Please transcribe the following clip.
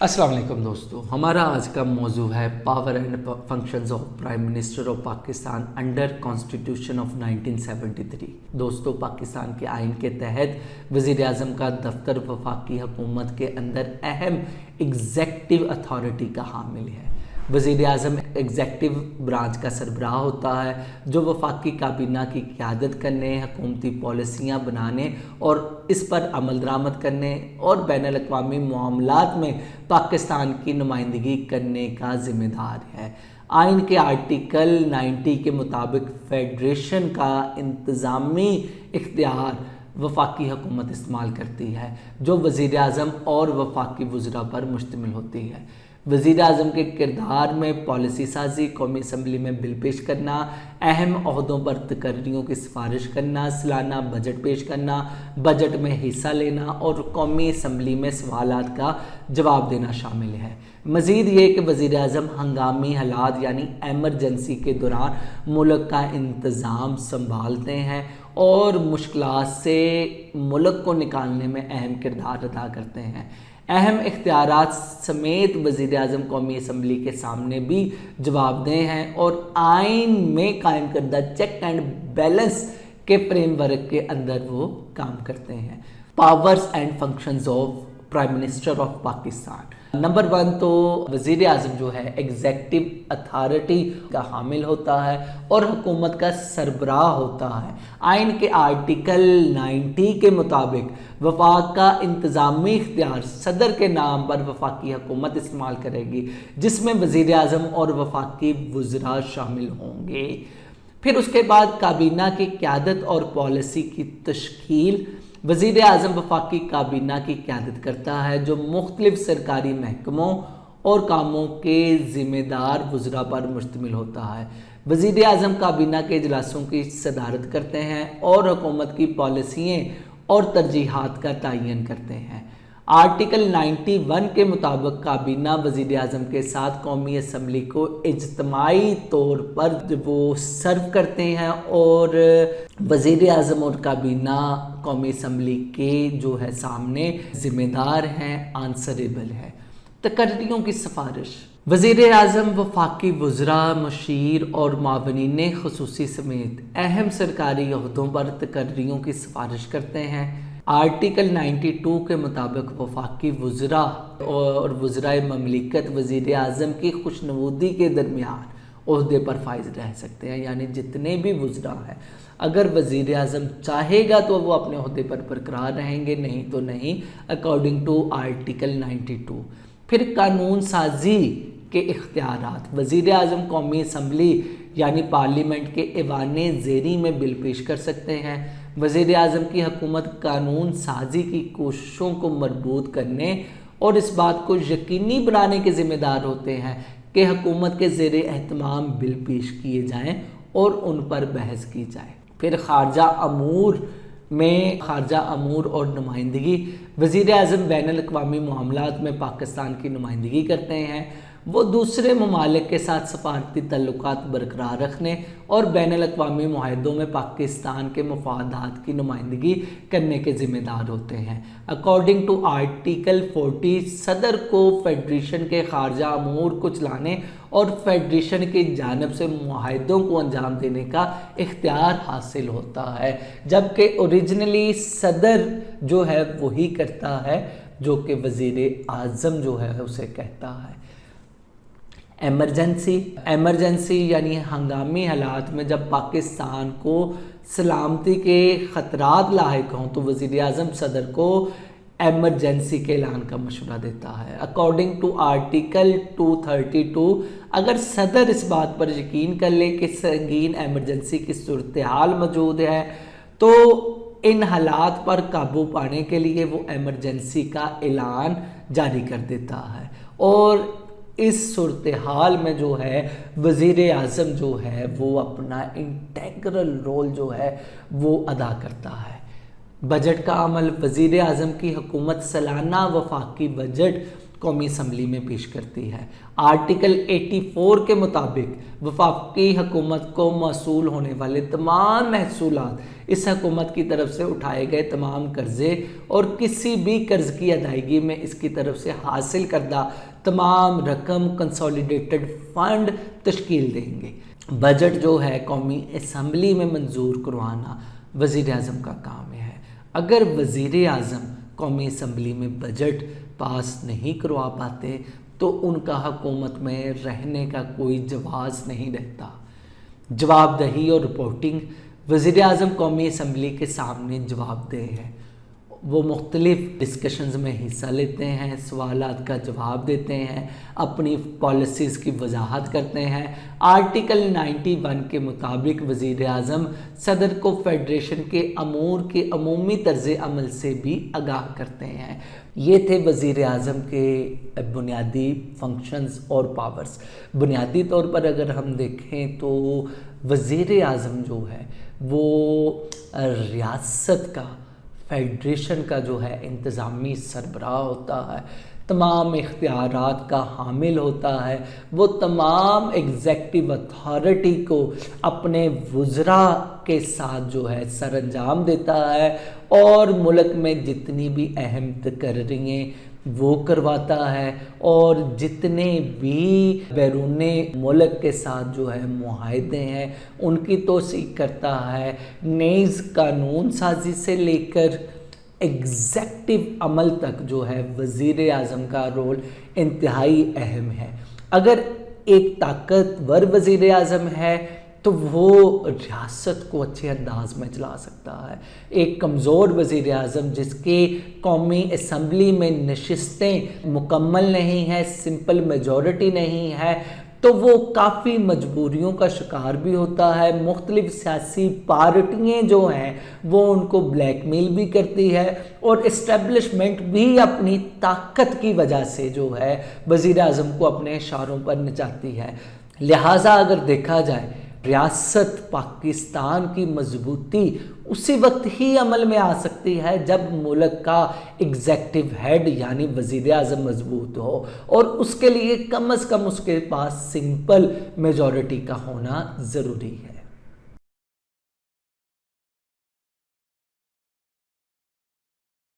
अस्सलाम वालेकुम दोस्तों, हमारा आज का मौजू है power and functions of prime minister of Pakistan under constitution of 1973। दोस्तों, पाकिस्तान के आइन के तहत वज़ीर आज़म का दफ्तर वफाकी हुकूमत के अंदर अहम एग्जेक्टिव अथॉरिटी का हामिल है। वज़ीर आज़म एग्जेक्टिव ब्रांच का सरबराह होता है जो वफाकी काबीना की क़यादत करने, हुकूमती पॉलिसियाँ बनाने और इस पर अमल दरामद करने और बैनुल-अक़वामी मामलात में पाकिस्तान की नुमाइंदगी करने का ज़िम्मेदार है। आइन के आर्टिकल 90 के मुताबिक फेडरेशन का इंतज़ामी इख्तियार वफाकी हुकूमत इस्तेमाल करती है जो वज़ीर आज़म और वफाकी वज़रा पर मुश्तमिल होती है। वज़ीर आज़म के किरदार में पॉलिसी साजी, कौमी असम्बली में बिल पेश करना, अहम ओहदों पर तकर्रियों की सिफारिश करना, सालाना बजट पेश करना, बजट में हिस्सा लेना और कौमी असम्बली में सवालात का जवाब देना शामिल है। मज़ीद ये कि वज़ीर आज़म हंगामी हालात यानी एमरजेंसी के दौरान मुल्क का इंतज़ाम संभालते हैं और मुश्किलात से मुल्क को निकालने में अहम किरदार अदा करते हैं। अहम इख्तियारात समेत वज़ीर आज़म कौमी असम्बली के सामने भी जवाबदेह हैं और आइन में कायम करदा चेक एंड बैलेंस के फ्रेमवर्क के अंदर वो काम करते हैं। Powers and functions of prime minister of Pakistan. Number 1 तो वज़ीर आज़म जो है एग्जेक्टिव अथॉरिटी का हामिल होता है और हुकूमत का सरबराह होता है। आइन के आर्टिकल 90 के मुताबिक वफाक का इंतज़ामी इख्तियार सदर के नाम पर वफाकी हुकूमत इस्तेमाल करेगी जिसमें वज़ीर आज़म और वफाकी वज़रा शामिल होंगे। फिर उसके बाद काबीना की क़यादत और पॉलिसी की तश्कील। वज़ीर आज़म वफाकी काबीना की क़यादत करता है जो मुख्तलिफ सरकारी महकमों और कामों के ज़िम्मेदार वज़रा पर मुश्तमिल होता है। वज़ीर आज़म काबीना के इजलासों की सदारत करते हैं और हुकूमत की पॉलिसियाँ और तरजीहात का तयन करते हैं। आर्टिकल 91 के मुताबिक काबीना वज़ीर आज़म के साथ कौमी असम्बली को इज्तमाई तौर पर वो सर्व करते हैं और वज़ीर आज़म और काबीना कौमी असम्बली के जो है सामने ज़िम्मेदार हैं, आंसरेबल है। तकर्रियों की सिफारिश। वज़ीर आज़म वफाकी वज़रा, मशीर और मावनीन ख़ुसूसी समेत अहम सरकारी ओहदों पर तकर्रियों की सिफारिश करते हैं। आर्टिकल 92 के मुताबिक वफाकी वज़रा और वज़राए ममलिकत वज़ीर आज़म की खुशनवूदी के दरमियान ओहदे पर फाइज रह सकते हैं, यानी जितने भी वज़रा हैं अगर वज़ीर आज़म चाहेगा तो वो अपने ओहदे पर बरकरार रहेंगे, नहीं तो नहीं, अकॉर्डिंग टू आर्टिकल 92। फिर कानून साजी के इख्तियारात। वज़ीर आज़म कौमी असम्बली यानी पार्लियामेंट के ऐवाने ज़ेरी में बिल पेश कर सकते हैं। वज़ीर आज़म की हुकूमत कानून साजी की कोशिशों को मजबूत करने और इस बात को यकीनी बनाने के ज़िम्मेदार होते हैं कि हुकूमत के ज़ेरे एहतमाम बिल पेश किए जाएँ और उन पर बहस की जाए। फिर खारजा अमूर और नुमाइंदगी। वज़ीर आज़म बैनुल-अक़वामी मामलात में पाकिस्तान की नुमाइंदगी करते हैं। वो दूसरे ममालिक के साथ सफारती तल्लुकात बरकरार रखने और बैनुल-अक़वामी मुआहदों में पाकिस्तान के मफादात की नुमाइंदगी करने के ज़िम्मेदार होते हैं। अकॉर्डिंग टू आर्टिकल 40 सदर को फेडरेशन के खारजा अमूर को चलाने और फेडरेशन की जानिब से मुआहदों को अंजाम देने का इख्तियार हासिल होता है, जबकि ओरिजिनली सदर जो है वही करता है जो कि वज़ीर आज़म जो है उसे कहता है। एमरजेंसी यानी हंगामी हालात में जब पाकिस्तान को सलामती के ख़तरात लाहिक हों तो वज़ीर आज़म सदर को एमरजेंसी के ऐलान का मशवरा देता है। अकॉर्डिंग टू आर्टिकल 232 अगर सदर इस बात पर यकीन कर ले कि संगीन एमरजेंसी की सूरत हाल मौजूद है तो इन हालात पर काबू पाने के लिए वो एमरजेंसी का ऐलान जारी कर देता है और इस सूरत हाल में जो है वज़ीर आज़म जो है वो अपना इंटेग्रल रोल जो है वो अदा करता है। बजट का अमल। वज़ीर आज़म की हुकूमत सालाना वफाकी बजट कौमी असम्बली में पेश करती है। आर्टिकल 84 के मुताबिक वफाकी हुकूमत को मौसूल होने वाले तमाम महसूलात اس حکومت کی طرف سے اٹھائے گئے تمام قرضے اور کسی بھی قرض کی ادائیگی میں اس کی طرف سے حاصل کردہ تمام رقم کنسولیڈیٹڈ فنڈ تشکیل دیں گے۔ بجٹ جو ہے قومی اسمبلی میں منظور کروانا وزیر اعظم کا کام ہے۔ اگر وزیر اعظم قومی اسمبلی میں بجٹ پاس نہیں کروا پاتے تو ان کا حکومت میں رہنے کا کوئی جواز نہیں رہتا۔ جواب دہی اور رپورٹنگ: وزیر اعظم قومی اسمبلی کے سامنے جواب دہ ہے۔ وہ مختلف ڈسکشنز میں حصہ لیتے ہیں، سوالات کا جواب دیتے ہیں، اپنی پالیسیز کی وضاحت کرتے ہیں۔ آرٹیکل 91 کے مطابق وزیر اعظم صدر کو فیڈریشن کے امور کے عمومی طرز عمل سے بھی آگاہ کرتے ہیں۔ یہ تھے وزیر اعظم کے بنیادی فنکشنز اور پاورز۔ بنیادی طور پر اگر ہم دیکھیں تو وزیر اعظم جو ہے وہ ریاست کا، فیڈریشن کا جو ہے انتظامی سربراہ ہوتا ہے، تمام اختیارات کا حامل ہوتا ہے۔ وہ تمام ایگزیکٹو اتھارٹی کو اپنے وزراء کے ساتھ جو ہے سر انجام دیتا ہے اور ملک میں جتنی بھی اہم تقررییں وہ کرواتا ہے اور جتنے بھی بیرون ملک کے ساتھ جو ہے معاہدے ہیں ان کی توثیق کرتا ہے۔ نیز قانون سازی سے لے کر ایگزیکٹو عمل تک جو ہے وزیر اعظم کا رول انتہائی اہم ہے۔ اگر ایک طاقتور وزیر اعظم ہے تو وہ ریاست کو اچھے انداز میں چلا سکتا ہے۔ ایک کمزور وزیر اعظم جس کے قومی اسمبلی میں نشستیں مکمل نہیں ہیں، سمپل میجورٹی نہیں ہے، تو وہ کافی مجبوریوں کا شکار بھی ہوتا ہے۔ مختلف سیاسی پارٹیاں جو ہیں وہ ان کو بلیک میل بھی کرتی ہے اور اسٹیبلشمنٹ بھی اپنی طاقت کی وجہ سے جو ہے وزیر اعظم کو اپنے اشاروں پر نچاتی ہے۔ لہٰذا اگر دیکھا جائے ریاست پاکستان کی مضبوطی اسی وقت ہی عمل میں آ سکتی ہے جب ملک کا ایگزیکٹو ہیڈ یعنی وزیر اعظم مضبوط ہو، اور اس کے لیے کم از کم اس کے پاس سمپل میجورٹی کا ہونا ضروری ہے۔